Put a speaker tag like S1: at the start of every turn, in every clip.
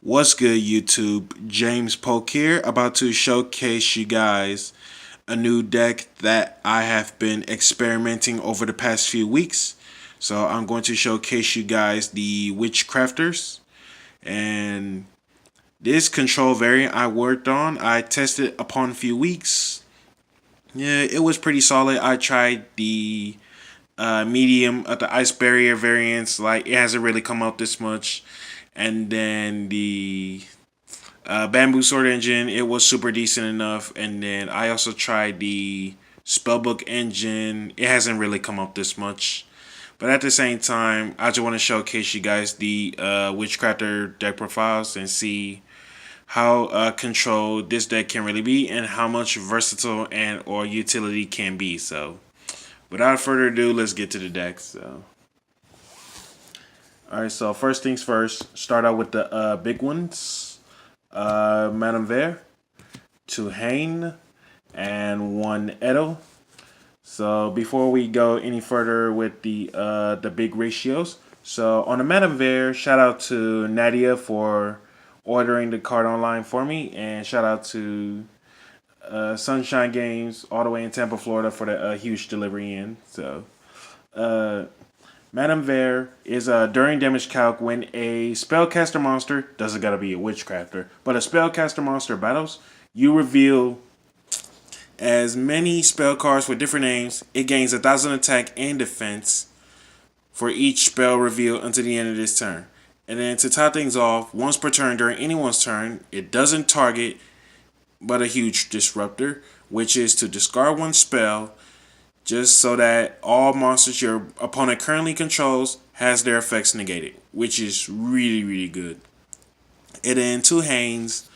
S1: What's good, YouTube? James Polk here, about to showcase you guys a new deck that I have been experimenting over the past few weeks. So I'm going to showcase you guys the Witchcrafters, and this control variant I worked on, I tested upon a few weeks. Yeah, it was pretty solid. I tried the medium of the ice barrier variants, like it hasn't really come out this much. And then the bamboo sword engine, it was super decent enough. And then I also tried the spellbook engine. It hasn't really come up this much. But at the same time, I just want to showcase you guys the Witchcrafter deck profiles and see how controlled this deck can really be and how much versatile and or utility can be. So without further ado, let's get to the deck. Alright, so first things first, start out with the big ones. Madame Vere, 2 Hain, and 1 Edo. So before we go any further with the big ratios, so on the Madame Vere, shout out to Nadia for ordering the card online for me, and shout out to Sunshine Games all the way in Tampa, Florida for the huge delivery in. So Madame Vere is a during damage calc when a spellcaster monster, doesn't gotta be a witchcrafter, but a spellcaster monster battles, you reveal as many spell cards with different names. It gains 1,000 attack and defense for each spell reveal until the end of this turn. And then to top things off, once per turn during anyone's turn, it doesn't target but a huge disruptor, which is to discard 1 spell just so that all monsters your opponent currently controls has their effects negated, which is really, really good. And then 2 Hains.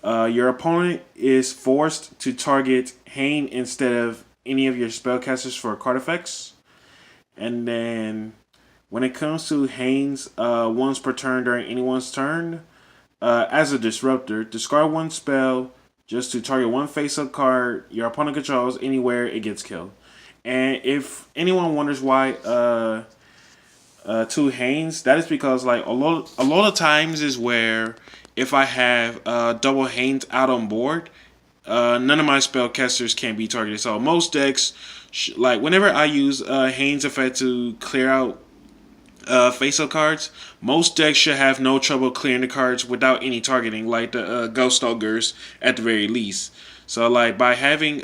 S1: Your opponent is forced to target Hain instead of any of your spellcasters for card effects. And then when it comes to Hain's once per turn during anyone's turn, as a disruptor, discard 1 spell just to target 1 face-up card your opponent controls anywhere it gets killed. And if anyone wonders why 2 Hains, that is because like a lot of times is where if I have double Hains out on board, none of my spellcasters can be targeted. So most decks, like whenever I use Hains effect to clear out face-up cards, most decks should have no trouble clearing the cards without any targeting, like the Ghost Ogres at the very least. So like by having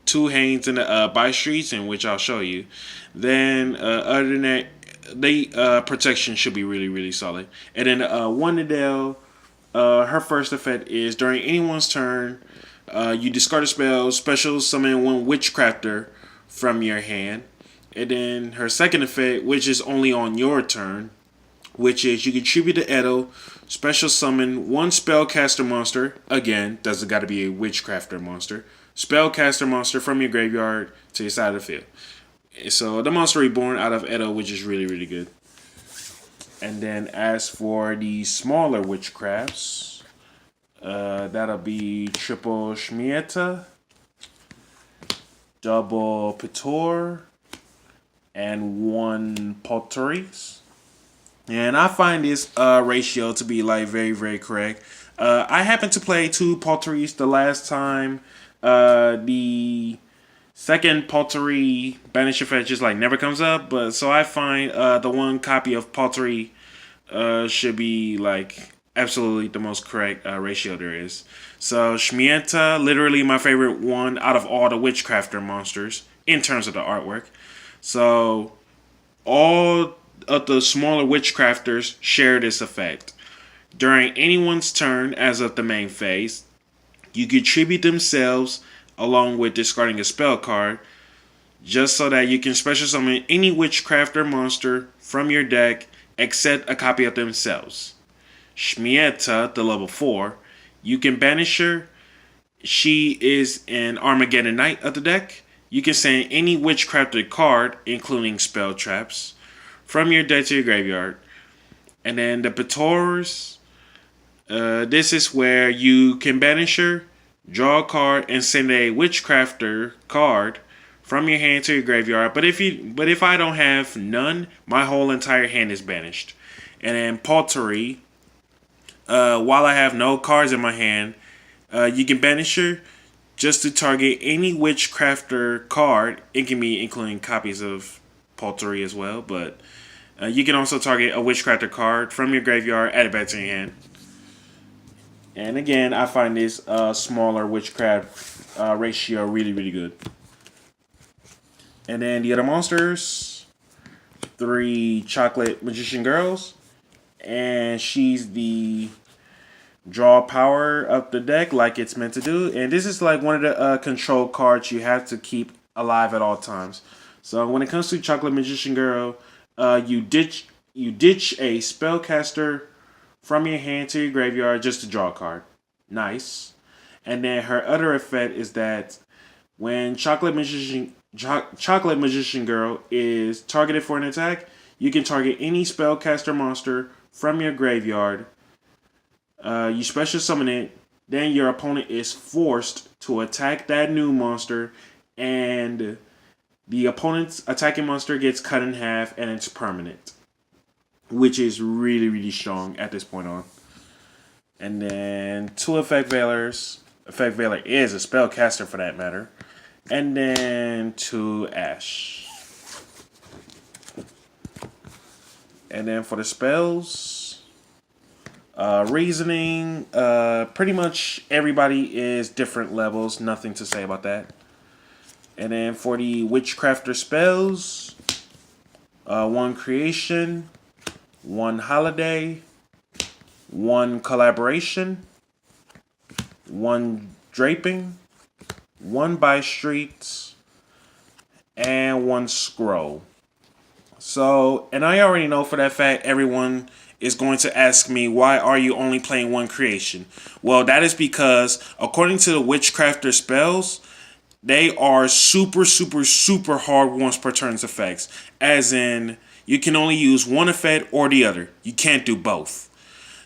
S1: 2 Hains in the by streets, in which I'll show you, then other than that, they protection should be really, really solid. And then 1 Adele, her first effect is during anyone's turn, you discard a spell, special summon 1 Witchcrafter from your hand. And then her second effect, which is only on your turn, which is you contribute to Edo, special summon 1 spellcaster monster. Again, doesn't got to be a Witchcrafter monster. Spellcaster monster from your graveyard to your side of the field. So the monster reborn out of Edo, which is really, really good. And then as for the smaller witchcrafts, that'll be triple Shmieta, double Pitor, and 1 Potteries. And I find this ratio to be like very, very correct. I happened to play 2 Potteries the last time. The second Pottery banish effect just like never comes up, but so I find the 1 copy of Pottery should be like absolutely the most correct ratio there is. So Shmieta, literally my favorite one out of all the Witchcrafter monsters in terms of the artwork. So all of the smaller Witchcrafters share this effect. During anyone's turn as of the main phase, you contribute themselves along with discarding a spell card, just so that you can special summon any Witchcrafter monster from your deck except a copy of themselves. Shmieta, the level 4, you can banish her. She is an Armageddon Knight of the deck. You can send any Witchcrafter card, including spell traps, from your deck to your graveyard. And then the Petors, this is where you can banish her, draw a card, and send a Witchcrafter card from your hand to your graveyard. But if I don't have none, my whole entire hand is banished. And then Pottery, While I have no cards in my hand, you can banish her just to target any Witchcrafter card. It can be including copies of Pottery as well, but you can also target a Witchcrafter card from your graveyard, add it back to your hand. And again, I find this smaller Witchcraft ratio really, really good. And then the other monsters, 3 Chocolate Magician Girls, and she's the draw power of the deck like it's meant to do. And this is like one of the control cards you have to keep alive at all times. So when it comes to Chocolate Magician Girl, you ditch a spellcaster from your hand to your graveyard just to draw a card. Nice. And then her other effect is that when Chocolate Magician Girl is targeted for an attack, you can target any spellcaster monster from your graveyard. You special summon it, then your opponent is forced to attack that new monster, and the opponent's attacking monster gets cut in half and it's permanent, which is really, really strong at this point on. And then 2 Effect Veilers. Effect Veiler is a spellcaster for that matter. And then 2 Ash. And then for the spells, Reasoning, pretty much everybody is different levels. Nothing to say about that. And then for the Witchcrafter spells, 1 Creation, 1 Holiday, 1 Collaboration, 1 Draping, 1 By Streets, and 1 Scroll. So, and I already know for that fact everyone is going to ask me, why are you only playing 1 Creation? Well, that is because according to the Witchcrafter spells, they are super, super, super hard once per turns effects. As in, you can only use one effect or the other. You can't do both.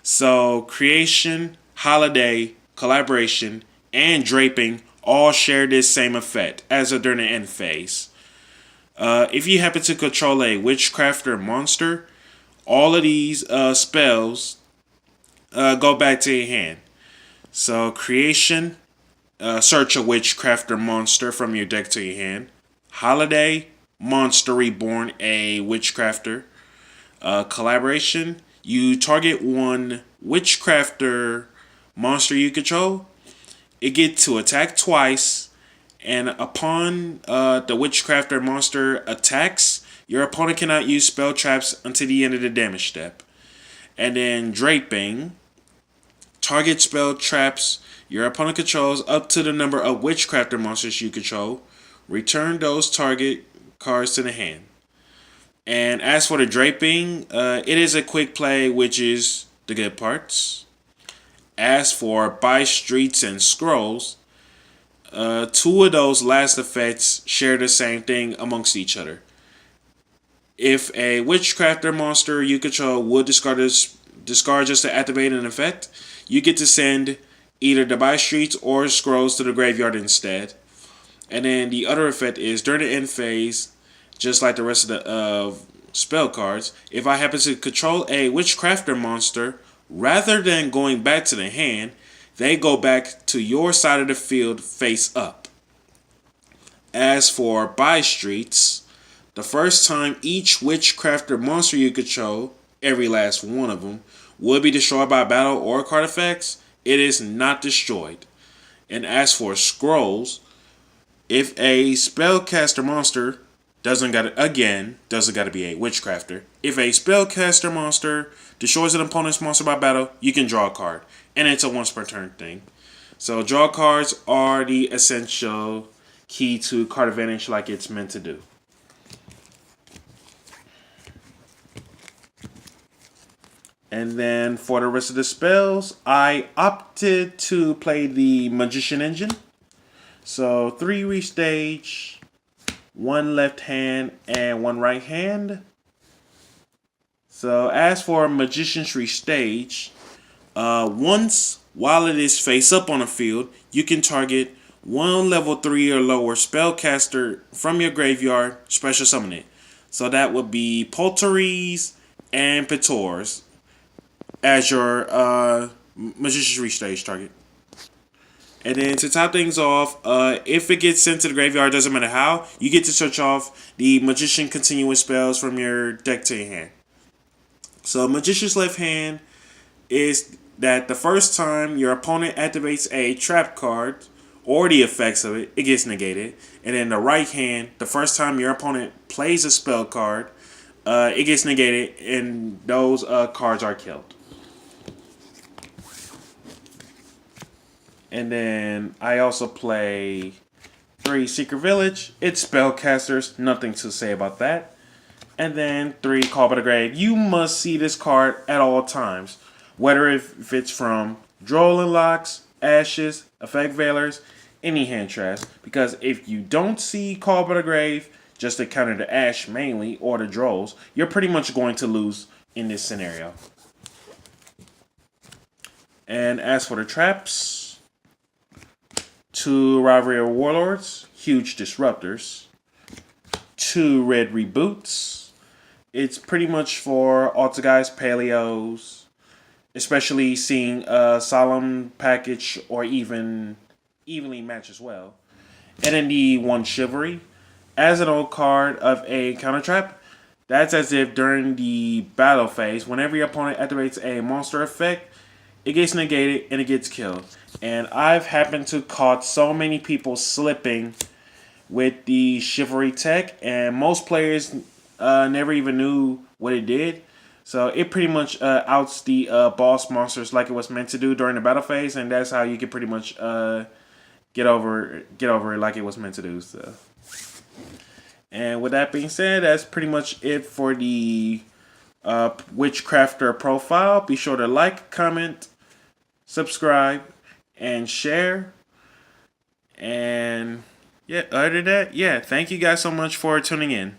S1: So, Creation, Holiday, Collaboration, and Draping all share this same effect as a during the end phase. If you happen to control a Witchcrafter monster, all of these spells go back to your hand. So, Creation, search a Witchcrafter monster from your deck to your hand. Holiday, monster reborn a Witchcrafter. Collaboration, you target 1 Witchcrafter monster you control. It gets to attack twice, and upon the Witchcrafter monster attacks, your opponent cannot use spell traps until the end of the damage step. And then Draping, target spell traps your opponent controls up to the number of Witchcrafter monsters you control. Return those target cards to the hand. And as for the Draping, it is a quick play, which is the good parts. As for By Streets and Scrolls, 2 of those last effects share the same thing amongst each other. If a Witchcrafter monster you control would discard just to activate an effect, you get to send either the By Streets or Scrolls to the graveyard instead. And then the other effect is during the end phase, just like the rest of the spell cards, if I happen to control a Witchcrafter monster, rather than going back to the hand, they go back to your side of the field face up. As for By Streets, the first time each Witchcrafter monster you control, every last one of them, will be destroyed by battle or card effects, it is not destroyed. And as for Scrolls, if a spellcaster monster doesn't gotta be a Witchcrafter. If a spellcaster monster destroys an opponent's monster by battle, you can draw a card. And it's a once per turn thing. So draw cards are the essential key to card advantage like it's meant to do. And then for the rest of the spells, I opted to play the Magician Engine. So 3 restage, 1 left hand, and 1 right hand. So as for Magician's Restage, once while it is face up on the field, you can target 1 level 3 or lower spellcaster from your graveyard, special summon it. So that would be Polteries and Petors. as your Magician's Restage target. And then to top things off, if it gets sent to the graveyard, doesn't matter how, you get to search off the Magician continuous spells from your deck to your hand. So Magician's Left Hand is that the first time your opponent activates a trap card or the effects of it, it gets negated. And then the right hand, the first time your opponent plays a spell card, it gets negated and those cards are killed. And then I also play 3 Secret Village. It's Spellcasters, nothing to say about that. And then 3 Call by the Grave. You must see this card at all times. Whether if it's from Drolling Locks, Ashes, Effect Veilers, any hand traps. Because if you don't see Call by the Grave, just to counter the Ash mainly, or the Drolls, you're pretty much going to lose in this scenario. And as for the traps, 2 Rivalry of Warlords, huge disruptors. 2 red reboots. It's pretty much for Altaguys, Paleos, especially seeing a Solemn package or even evenly match as well. And then the 1 Chivalry. As an old card of a counter trap, that's as if during the battle phase, whenever your opponent activates a monster effect, it gets negated and it gets killed. And I've happened to caught so many people slipping with the Chivalry tech, and most players never even knew what it did. So it pretty much outs the boss monsters like it was meant to do during the battle phase, and that's how you can pretty much get over it like it was meant to do. So, and with that being said, that's pretty much it for the Witchcrafter profile. Be sure to like, comment, subscribe, and share. And yeah, other than that, yeah, thank you guys so much for tuning in.